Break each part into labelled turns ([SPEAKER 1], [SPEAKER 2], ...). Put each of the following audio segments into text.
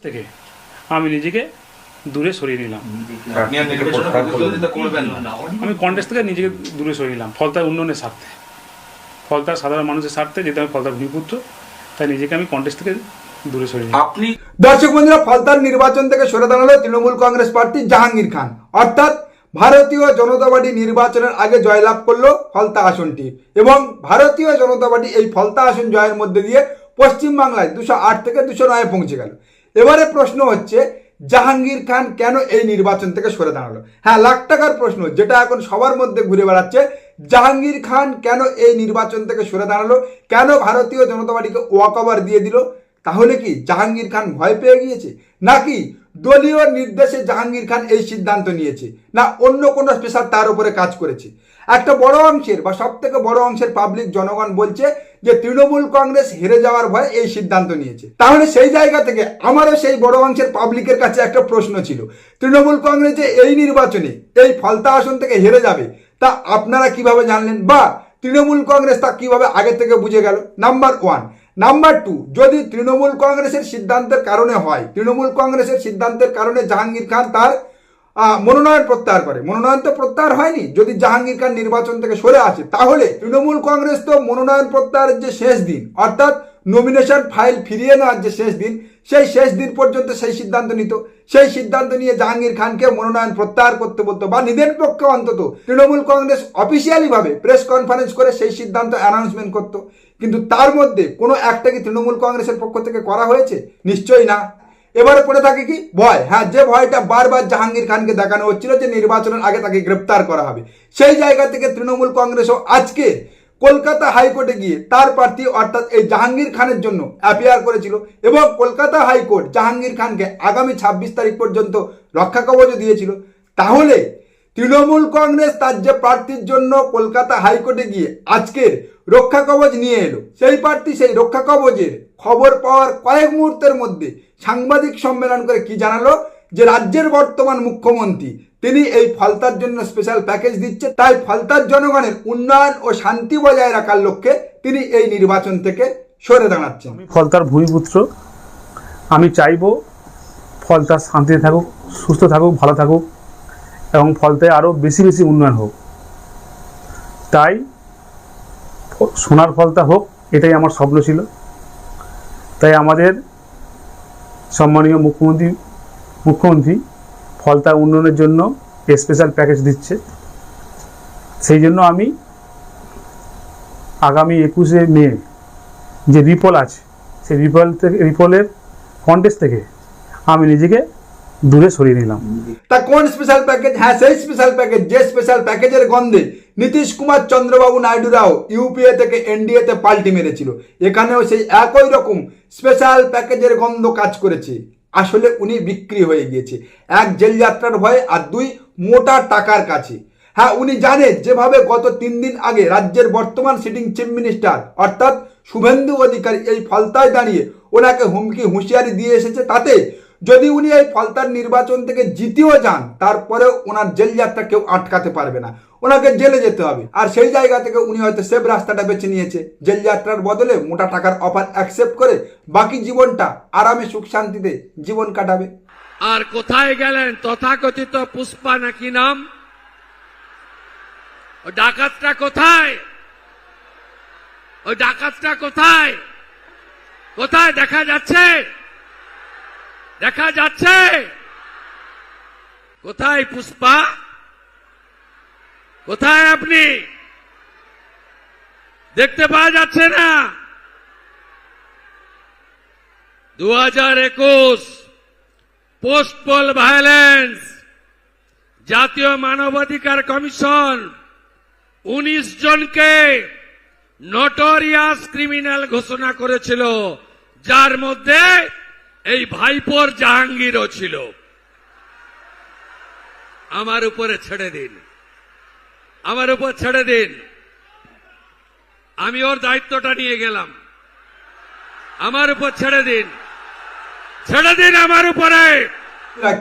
[SPEAKER 1] থেকে আমি নিজেকে দূরে সরিয়ে নিলাম। আমি কন্টেস্ট থেকে নিজেকে দূরে সরিয়ে নিলাম ফলতার উন্নয়নের স্বার্থে, ফলতার সাধারণ মানুষের স্বার্থে, যেহেতু আমি ফলতার ভূমিপুত্র, তাই নিজেকে আমি কন্টেস্ট থেকে দূরে সরিয়ে নিলাম।
[SPEAKER 2] আপনি দর্শক বন্ধুরা, ফলতার নির্বাচন থেকে সরে দাঁড়ালো তৃণমূল কংগ্রেস প্রার্থী জাহাঙ্গীর খান, অর্থাৎ ভারতীয় জনতা পার্টি নির্বাচনের আগে জয়লাভ করলো ফলতা আসনটি এবং ভারতীয় জনতা পার্টি এই ফলতা আসন জয়ের মধ্যে দিয়ে পশ্চিমবাংলায় 208 থেকে 209 পৌঁছে গেল। এবারে প্রশ্ন হচ্ছে, জাহাঙ্গীর খান কেন এই নির্বাচন থেকে সরে দাঁড়ালো? হ্যাঁ, লাখ টাকার প্রশ্ন যেটা এখন সবার মধ্যে ঘুরে বেড়াচ্ছে, জাহাঙ্গীর খান কেন এই নির্বাচন থেকে সরে দাঁড়ালো, কেন ভারতীয় জনতা পার্টিকে ওয়াকওভার দিয়ে দিল? তাহলে কি জাহাঙ্গীর খান ভয় পেয়ে গিয়েছে, নাকি দলীয় নির্দেশে জাহাঙ্গীর খান এই সিদ্ধান্ত নিয়েছে, না অন্য কোনো স্পেশাল তার উপরে কাজ করেছে? একটা বড় অংশের বা সব থেকে বড় অংশের পাবলিক জনগণ বলছে যে তৃণমূল কংগ্রেস হেরে যাওয়ার ভয়ে এই সিদ্ধান্ত নিয়েছে। তাহলে সেই জায়গা থেকে আমারও সেই বড় অংশের পাবলিকের কাছে একটা প্রশ্ন ছিল, তৃণমূল কংগ্রেস যে এই নির্বাচনে এই ফলতা আসন থেকে হেরে যাবে তা আপনারা কিভাবে জানলেন, বা তৃণমূল কংগ্রেস তা কিভাবে আগে থেকে বুঝে গেল? নাম্বার 1। নাম্বার 2, যদি তৃণমূল কংগ্রেসের সিদ্ধান্তের কারণে হয়, তৃণমূল কংগ্রেসের সিদ্ধান্তের কারণে জাহাঙ্গীর খান তার মনোনয়ন প্রত্যাহার করে, মনোনয়ন তো প্রত্যাহার হয়নি, যদি জাহাঙ্গীর খান নির্বাচন থেকে সরে আসে, তাহলে তৃণমূল কংগ্রেস তো মনোনয়ন প্রত্যাহারের যে শেষ দিন, অর্থাৎ নমিনেশন ফাইল ফিরিয়ে নেওয়ার যে শেষ দিন, সেই শেষ দিন পর্যন্ত সেই সিদ্ধান্ত নিত। সেই সিদ্ধান্ত নিয়ে জাহাঙ্গীর খানকে মনোনয়ন প্রত্যাহার করতে বলতো, বা নিজের পক্ষে অন্তত তৃণমূল কংগ্রেস অফিসিয়ালি ভাবে প্রেস কনফারেন্স করে সেই সিদ্ধান্ত অ্যানাউন্সমেন্ট করতো। কিন্তু তার মধ্যে কোনো একটা কি তৃণমূল কংগ্রেসের পক্ষ থেকে করা হয়েছে? নিশ্চয়ই না। এবারে পড়ে থাকে কি ভয়। হ্যাঁ, যে ভয়টা বারবার জাহাঙ্গীর খানকে দেখানো হচ্ছিল যে নির্বাচনের আগে তাকে গ্রেপ্তার করা হবে, সেই জায়গা থেকে তৃণমূল কংগ্রেসও আজকে কলকাতা হাইকোর্টে গিয়ে তার প্রার্থী অর্থাৎ এই জাহাঙ্গীর খানের জন্য অ্যাপিয়ার করেছিল এবং কলকাতা হাইকোর্ট জাহাঙ্গীর খানকে আগামী 26 তারিখ পর্যন্ত রক্ষা কবচও দিয়েছিল। তাহলে তৃণমূল কংগ্রেস তার যে প্রার্থীর জন্য কলকাতা হাইকোর্টে গিয়ে আজকের রক্ষা কবচ নিয়ে এলো, সেই প্রার্থী সেই রক্ষা কবচের খবর পাওয়ার কয়েক মুহূর্তের মধ্যে সাংবাদিক সম্মেলন করে কি জানালো, যে রাজ্যের বর্তমান মুখ্যমন্ত্রী তিনি এই ফলতার জন্য স্পেশাল প্যাকেজ দিচ্ছে, তাই ফলতার জনগণের উন্নয়ন ও শান্তি বজায় রাখার লক্ষ্যে তিনি এই নির্বাচন থেকে সরে দাঁড়াচ্ছেন।
[SPEAKER 1] আমি ফলতার ভূমিপুত্র, আমি চাইবো ফলতার শান্তিতে থাকুক, সুস্থ থাকুক, ভালো থাকুক এবং ফলতায় আরও বেশি বেশি উন্নয়ন হোক। তাই সোনার ফলতা হোক, এটাই আমার স্বপ্ন ছিল। তাই আমাদের সম্মানীয় মুখ্যমন্ত্রী ফলতা উন্নয়নের জন্য স্পেশাল প্যাকেজ দিচ্ছে। সেই জন্য আমি আগামী 21শে মে যে রিপোল আছে, সেই রিপোলের কন্টেস্ট থেকে আমি নিজেকে দূরে সরিয়ে নিলাম।
[SPEAKER 2] তা কোন স্পেশাল প্যাকেজ? হ্যাঁ, সেই স্পেশাল প্যাকেজ, যে স্পেশাল প্যাকেজের গন্ধে নীতিশ কুমার চন্দ্রবাবু নাইডুরাও ইউপিএ থেকে এনডিএতে পাল্টি মেরেছিল, এখানেও সেই একই রকম স্পেশাল প্যাকেজের গন্ধ কাজ করেছে। আসলে উনি বিক্রি হয়ে গিয়েছে, 1 জেল যাত্রার ভয়ে আর 2 মোটা টাকার কাছে। হ্যাঁ, উনি জানেন যেভাবে গত 3 দিন আগে রাজ্যের বর্তমান সিটিং চিফ মিনিস্টার অর্থাৎ শুভেন্দু অধিকারী এই ফলতায় দাঁড়িয়ে ওনাকে হুমকি হুঁশিয়ারি দিয়ে এসেছে, তাতে যদি উনি এই ফলতার নির্বাচন থেকে জিতেও যান, তারপরেও ওনার জেল যাত্রা কেউ আটকাতে পারবে না, ওনাকে জেলে যেতে হবে। আর সেই জায়গা থেকে উনি হয়তো সেফ রাস্তাটা বেছে নিয়েছে, জেল যাত্রার বদলে মোটা টাকার অফার অ্যাকসেপ্ট করে বাকি জীবনটা আরামে সুখ শান্তিতে জীবন কাটাবে।
[SPEAKER 3] আর কোথায় গেলেন তথাকথিত পুষ্পা নাকি নাম, ওই ডাকাতটা কোথায়? ওই ডাকাতটা কোথায়? কোথায় দেখা যাচ্ছে? দেখা যাচ্ছে কোথায় পুষ্পা? কোথায় আপনি? দেখতে পাওয়া যাচ্ছে না। 2021 পোস্ট পোল ভায়োলেন্স, জাতীয় মানবাধিকার কমিশন 19 জনকে নটোরিয়াস ক্রিমিনাল ঘোষণা করেছিল, যার মধ্যে এই ভাইপোর জাহাঙ্গীরও ছিল। আমার উপরে ছেড়ে দিন, আমার উপর ছেড়ে দিন, আমি ওর দায়িত্বটা নিয়ে গেলাম, আমার উপর ছেড়ে দিন, ছেড়ে দিন আমার উপরে।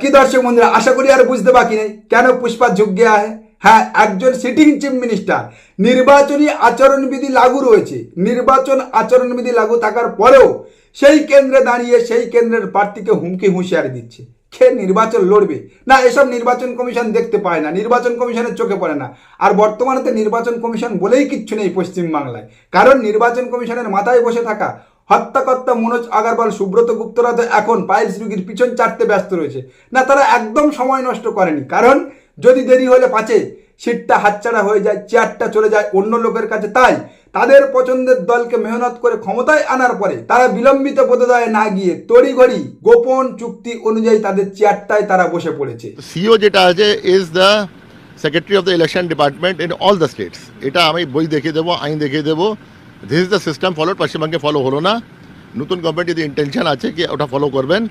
[SPEAKER 2] কি দর্শক বন্ধুরা, আশা করি আর বুঝতে বাকি নেই কেন পুষ্পা ঝুঁক গিয়া है। হ্যাঁ, একজন সিটিং চিফ মিনিস্টার, নির্বাচনী আচরণবিধি লাগু রয়েছে, নির্বাচন আচরণবিধি লাগু থাকার পরেও সেই কেন্দ্রে দাঁড়িয়ে সেই কেন্দ্রের প্রার্থীকে হুমকি হুঁশিয়ারি দিচ্ছে। কে নির্বাচন লড়বে? না, এসব নির্বাচন কমিশন দেখতে পায় না, নির্বাচন কমিশনের চোখে পড়ে না। আর বর্তমানে তো নির্বাচন কমিশন বলেই কিচ্ছু নেই পশ্চিমবাংলায়, কারণ নির্বাচন কমিশনের মাথায় বসে থাকা হত্যাকর্তা মনোজ আগরওয়াল, সুব্রত গুপ্তরা তো এখন পাইলস রুগীর পিছন চাটতে ব্যস্ত রয়েছে। না, তারা একদম সময় নষ্ট করেনি, কারণ যদি দেরি হলে পাছে সিটটা হাতছাড়া হয়ে যায়, চেয়ারটা চলে যায় অন্য লোকের কাছে। তাই তাদের পছন্দের দলকে মেহনত করে ক্ষমতায় আনার পরে তারা বিলম্বিত বোধোদয়ে না গিয়ে তড়িঘড়ি গোপন চুক্তি অনুযায়ী তাদের চেয়ারটায় তারা বসে পড়েছে।
[SPEAKER 4] সিও যেটা আছে is the secretary of the election department in all the states. এটা আমি বই দেখিয়ে দেবো, আইন দেখিয়ে দেবো। This is the system followed, পশ্চিমবঙ্গে ফলো হলো না। নতুন গভর্নমেন্ট যদি ইন্টেনশন আছে কি ওটা ফলো করবেন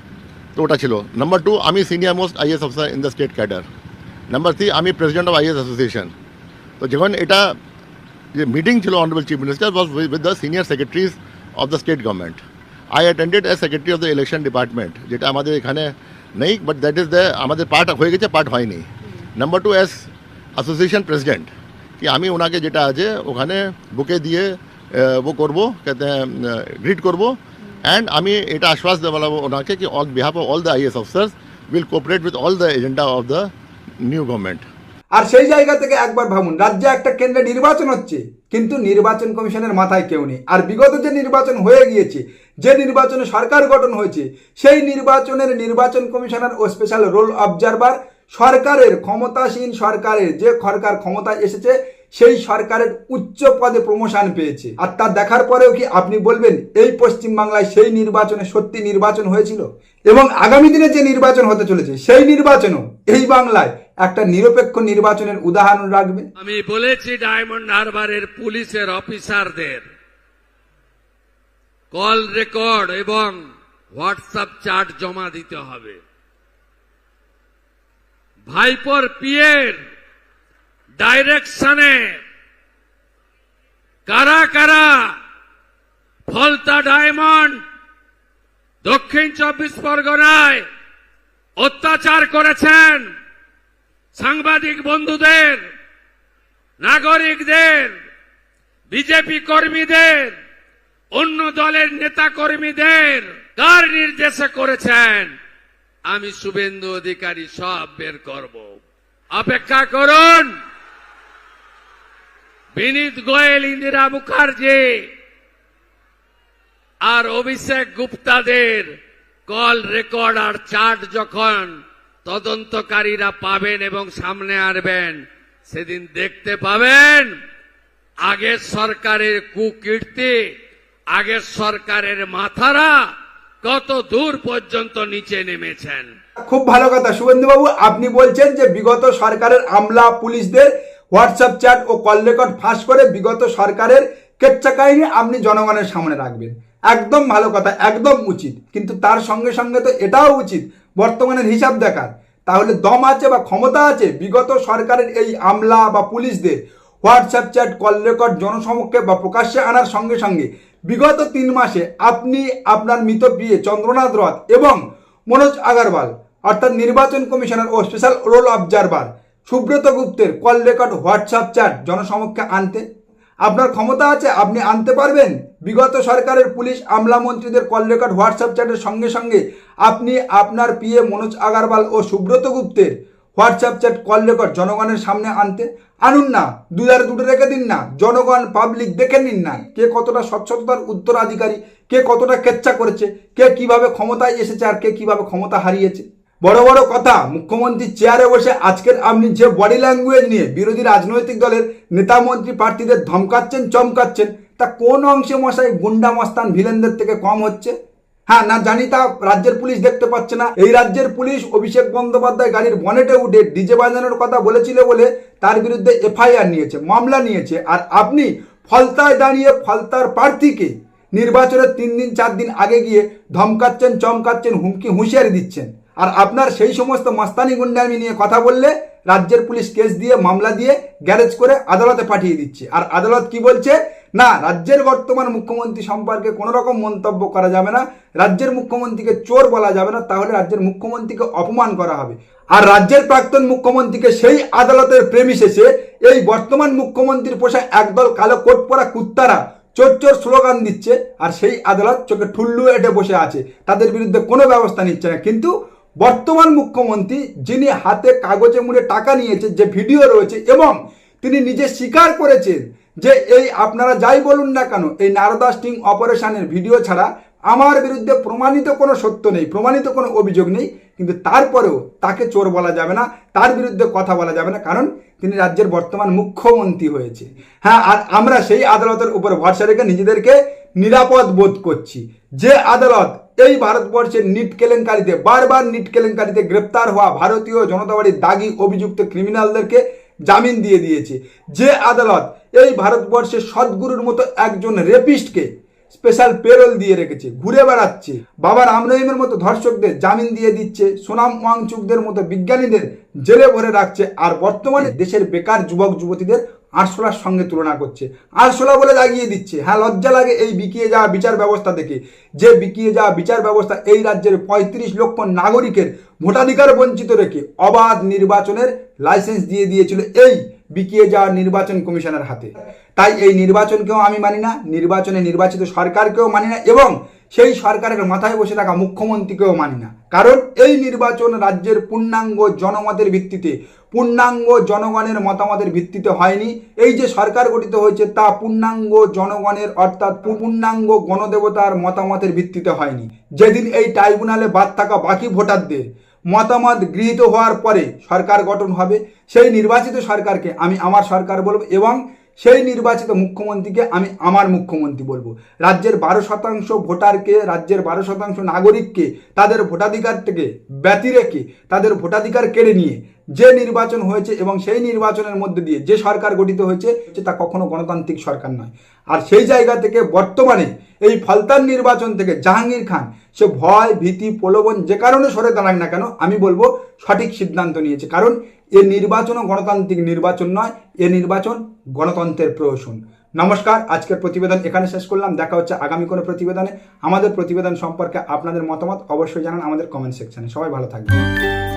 [SPEAKER 4] তো ওটা ছিল। নাম্বার 2, আমি senior most IAS officer in the state cadre. Number 3, আমি প্রেসিডেন্ট অফ আইএস অ্যাসোসিয়েশন। তো যখন এটা যে মিটিং ছিল honourable chief minister was with the senior secretaries of the state government. I attended as secretary of the election department, যেটা আমাদের এখানে নেই, বাট দ্যাট ইজ দ্য আমাদের পার্ট হয়ে গেছে, পার্ট হয়নি। নাম্বার 2, অ্যাজ অ্যাসোসিয়েশন প্রেসিডেন্ট, কি আমি ওনাকে যেটা আছে ওখানে বুকে দিয়ে वो করবো, গ্রিট করবো। অ্যান্ড আমি এটা আশ্বাস দেওয়া ওনাকে কি on behalf of all the IAS officers will cooperate with all the agenda of the new government.
[SPEAKER 2] আর সেই জায়গা থেকে একবার ভাবুন, রাজ্যে একটা কেন্দ্রে নির্বাচন হচ্ছে, কিন্তু নির্বাচন কমিশনের মাথায় কেউ নেই। আর বিগত যে নির্বাচন হয়ে গিয়েছে, যে নির্বাচনে সরকার গঠন হয়েছে, সেই নির্বাচনের নির্বাচন কমিশনার ও স্পেশাল রোল অবজারভার সরকারের ক্ষমতাসীন সরকারের যে সরকার ক্ষমতায় এসেছে সেই সরকারের উচ্চ পদে প্রমোশন পেয়েছে। আর তা দেখার পরেও কি আপনি বলবেন এই পশ্চিমবাংলায় সেই নির্বাচনে সত্যি নির্বাচন হয়েছিল? এবং আগামী দিনে যে নির্বাচন হতে চলেছে সেই নির্বাচনও এই বাংলায় একটা নিরপেক্ষ নির্বাচনের উদাহরণ রাখবে।
[SPEAKER 3] আমি বলেছি ডায়মন্ড হারবারের পুলিশের অফিসারদের কল রেকর্ড এবং হোয়াটসঅ্যাপ চ্যাট জমা দিতে হবে। ভাইপোর পিএর ডাইরেকশনে কারা কারা ফলতা ডায়মন্ড দক্ষিণ 24 পরগনায় অত্যাচার করেছেন, সাংবাদিক বন্ধুদের, নাগরিকদের, বিজেপি কর্মীদের, অন্য দলের নেতা কর্মীদের কার নির্দেশে করেছেন, আমি শুভেন্দু অধিকারী সব বের করব। অপেক্ষা করুন। বিনীত গোয়েল, ইন্দিরা মুখার্জি আর অভিষেক গুপ্তাদের কল রেকর্ড আর চার্ট যখন তদন্তকারীরা পাবেন এবং সামনে আনবেন, সেদিন দেখতে পাবেন আগের সরকারের কুকীর্তি, আগের সরকারের মাথারা কত দূর পর্যন্ত নিচে নেমেছেন।
[SPEAKER 2] খুব ভালো কথা শুভেন্দুবাবু, আপনি বলছেন যে বিগত সরকারের আমলা পুলিশদের হোয়াটসঅ্যাপ চ্যাট ও কল রেকর্ড ফাঁস করে বিগত সরকারের কেচ্চা কাহিনী আপনি জনগণের সামনে রাখবেন। একদম ভালো কথা, একদম উচিত। কিন্তু তার সঙ্গে সঙ্গে তো এটাও উচিত বর্তমানের হিসাব দেখার। তাহলে দম আছে বা ক্ষমতা আছে বিগত সরকারের এই আমলা বা পুলিশদের হোয়াটসঅ্যাপ চ্যাট কল রেকর্ড জনসমক্ষে বা প্রকাশ্যে আনার সঙ্গে সঙ্গে বিগত 3 মাসে আপনি আপনার মিতপ্রিয় চন্দ্রনাথ রথ এবং মনোজ আগরওয়াল অর্থাৎ নির্বাচন কমিশনার ও স্পেশাল রোল অবজারভার সুব্রত গুপ্তের কল রেকর্ড হোয়াটসঅ্যাপ চ্যাট জনসমক্ষে আনতে আপনার ক্ষমতা আছে? আপনি আনতে পারবেন? বিগত সরকারের পুলিশ আমলা মন্ত্রীদের কল রেকর্ড হোয়াটসঅ্যাপ চ্যাটের সঙ্গে সঙ্গে আপনি আপনার পিএ মনোজ আগরওয়াল ও সুব্রত গুপ্তের হোয়াটসঅ্যাপ চ্যাট কল রেকর্ড জনগণের সামনে আনুন না, দুটো রেখে দিন না, জনগণ পাবলিক দেখে নিন না কে কতটা স্বচ্ছতার উত্তরাধিকারী, কে কতটা কেচ্চা করেছে, কে কিভাবে ক্ষমতায় এসেছে আর কে কিভাবে ক্ষমতা হারিয়েছে। বড় বড় কথা, মুখ্যমন্ত্রী চেয়ারে বসে আজকের আপনি যে বডি ল্যাঙ্গুয়েজ নিয়ে বিরোধী রাজনৈতিক দলের নেতা মন্ত্রী প্রার্থীদের ধমকাচ্ছেন চমকাচ্ছেন, তা কোন অংশে মশাই গুন্ডা মস্তান ভিলেনদের থেকে কম হচ্ছে? হ্যাঁ, না জানি তা রাজ্যের পুলিশ দেখতে পাচ্ছে না। এই রাজ্যের পুলিশ অভিষেক বন্দ্যোপাধ্যায় গাড়ির বনেটে উঠে ডিজে বাজানোর কথা বলেছিল বলে তার বিরুদ্ধে এফআইআর নিয়েছে, মামলা নিয়েছে। আর আপনি ফলতায় দাঁড়িয়ে ফলতার প্রার্থীকে নির্বাচনের 3 দিন 4 দিন আগে গিয়ে ধমকাচ্ছেন চমকাচ্ছেন, হুমকি হুঁশিয়ারি দিচ্ছেন। আর আপনার সেই সমস্ত মাস্তানি গুন্ডামি নিয়ে কথা বললে রাজ্যের পুলিশ কেস দিয়ে মামলা দিয়ে গ্যারেজ করে আদালতে পাঠিয়ে দিচ্ছে। আর আদালত কি বলছে? না, রাজ্যের বর্তমান মুখ্যমন্ত্রী সম্পর্কে কোনো রকম মন্তব্য করা যাবে না, রাজ্যের মুখ্যমন্ত্রীকে চোর বলা যাবে না, তাহলে রাজ্যের মুখ্যমন্ত্রীকে অপমান করা হবে। আর রাজ্যের প্রাক্তন মুখ্যমন্ত্রীকে সেই আদালতের প্রেমিসেসে এই বর্তমান মুখ্যমন্ত্রীর পোষা একদল কালো কোট পরা কুত্তারা চোর চোর স্লোগান দিচ্ছে, আর সেই আদালত চোখে ঠুল্লু এঁটে বসে আছে, তাদের বিরুদ্ধে কোনো ব্যবস্থা নিচ্ছে না। কিন্তু বর্তমান মুখ্যমন্ত্রী, যিনি হাতে কাগজে মুড়ে টাকা নিয়েছে, যে ভিডিও রয়েছে, এবং তিনি নিজে স্বীকার করেছেন যে এই আপনারা যাই বলুন না কেন, এই নারদা স্টিং অপারেশনের ভিডিও ছাড়া আমার বিরুদ্ধে প্রমাণিত কোনো সত্য নেই, প্রমাণিত কোনো অভিযোগ নেই, কিন্তু তারপরেও তাকে চোর বলা যাবে না, তার বিরুদ্ধে কথা বলা যাবে না, কারণ তিনি রাজ্যের বর্তমান মুখ্যমন্ত্রী হয়েছে। হ্যাঁ, আর আমরা সেই আদালতের উপর ভরসা রেখে নিজেদেরকে নিরাপদ বোধ করছি। যে আদালত এই ভারতবর্ষের নিট কেলেঙ্কারিতে, বারবার নিট কেলেঙ্কারিতে গ্রেপ্তার হওয়া ভারতীয় জনতা পার্টির দাগী অভিযুক্ত ক্রিমিনালদেরকে জামিন দিয়ে দিয়েছে, যে আদালত এই ভারতবর্ষের সদ্গুরুর মতো একজন রেপিস্টকে স্পেশাল পেরোল দিয়ে রেখেছে, ঘুরে বেড়াচ্ছে, বাবা রাম রহিমের মতো ধর্ষকদের জামিন দিয়ে দিচ্ছে, সোনাম ওয়াংচুকদের মতো বিজ্ঞানীদের জেলে ভরে রাখছে, আর বর্তমানে দেশের বেকার যুবক যুবতীদের আরশোলার সঙ্গে তুলনা করছে, আরশোলা বলে লাগিয়ে দিচ্ছে। হ্যাঁ, লজ্জা লাগে এই বিকিয়ে যাওয়া বিচার ব্যবস্থা দেখে, যে বিকিয়ে যাওয়া বিচার ব্যবস্থা এই রাজ্যের 35 লক্ষ নাগরিকের ভোটাধিকার বঞ্চিত রেখে অবাধ নির্বাচনের লাইসেন্স দিয়ে দিয়েছিল এই বিকিয়ে যাওয়া নির্বাচন কমিশনের হাতে। তাই এই নির্বাচনকেও আমি মানি না, নির্বাচনে নির্বাচিত সরকারকেও মানি না, এবং সেই সরকারের মাথায় বসে থাকা মুখ্যমন্ত্রীকেও মানি না। কারণ এই নির্বাচন রাজ্যের পূর্ণাঙ্গ জনমতের ভিত্তিতে, পূর্ণাঙ্গ জনগণের মতামতের ভিত্তিতে হয়নি। এই যে সরকার গঠিত হয়েছে তা পূর্ণাঙ্গ জনগণের, অর্থাৎ পূর্ণাঙ্গ গণদেবতার মতামতের ভিত্তিতে হয়নি। যেদিন এই ট্রাইব্যুনালে বাদ থাকা বাকি ভোটারদের মতামত গৃহীত হওয়ার পরে সরকার গঠন হবে, সেই নির্বাচিত সরকারকে আমি আমার সরকার বলবো, এবং সেই নির্বাচিত মুখ্যমন্ত্রীকে আমি আমার মুখ্যমন্ত্রী বলবো। রাজ্যের 12% ভোটারকে, রাজ্যের 12% নাগরিককে তাদের ভোটাধিকার থেকে ব্যতি রেখে, তাদের ভোটাধিকার কেড়ে নিয়ে যে নির্বাচন হয়েছে, এবং সেই নির্বাচনের মধ্যে দিয়ে যে সরকার গঠিত হয়েছে, তা কখনো গণতান্ত্রিক সরকার নয়। আর সেই জায়গা থেকে বর্তমানে এই ফলতার নির্বাচন থেকে জাহাঙ্গীর খান, সে ভয়, ভীতি, প্রলোভন যে কারণে সরে দাঁড়াক না কেন, আমি বলবো সঠিক সিদ্ধান্ত নিয়েছে। কারণ এ নির্বাচনও গণতান্ত্রিক নির্বাচন নয়, এ নির্বাচন গণতন্ত্রের প্রহসন। নমস্কার, আজকের প্রতিবেদন এখানে শেষ করলাম। দেখা হচ্ছে আগামী কোনো প্রতিবেদনে। আমাদের প্রতিবেদন সম্পর্কে আপনাদের মতামত অবশ্যই জানান আমাদের কমেন্ট সেকশনে। সবাই ভালো থাকবেন।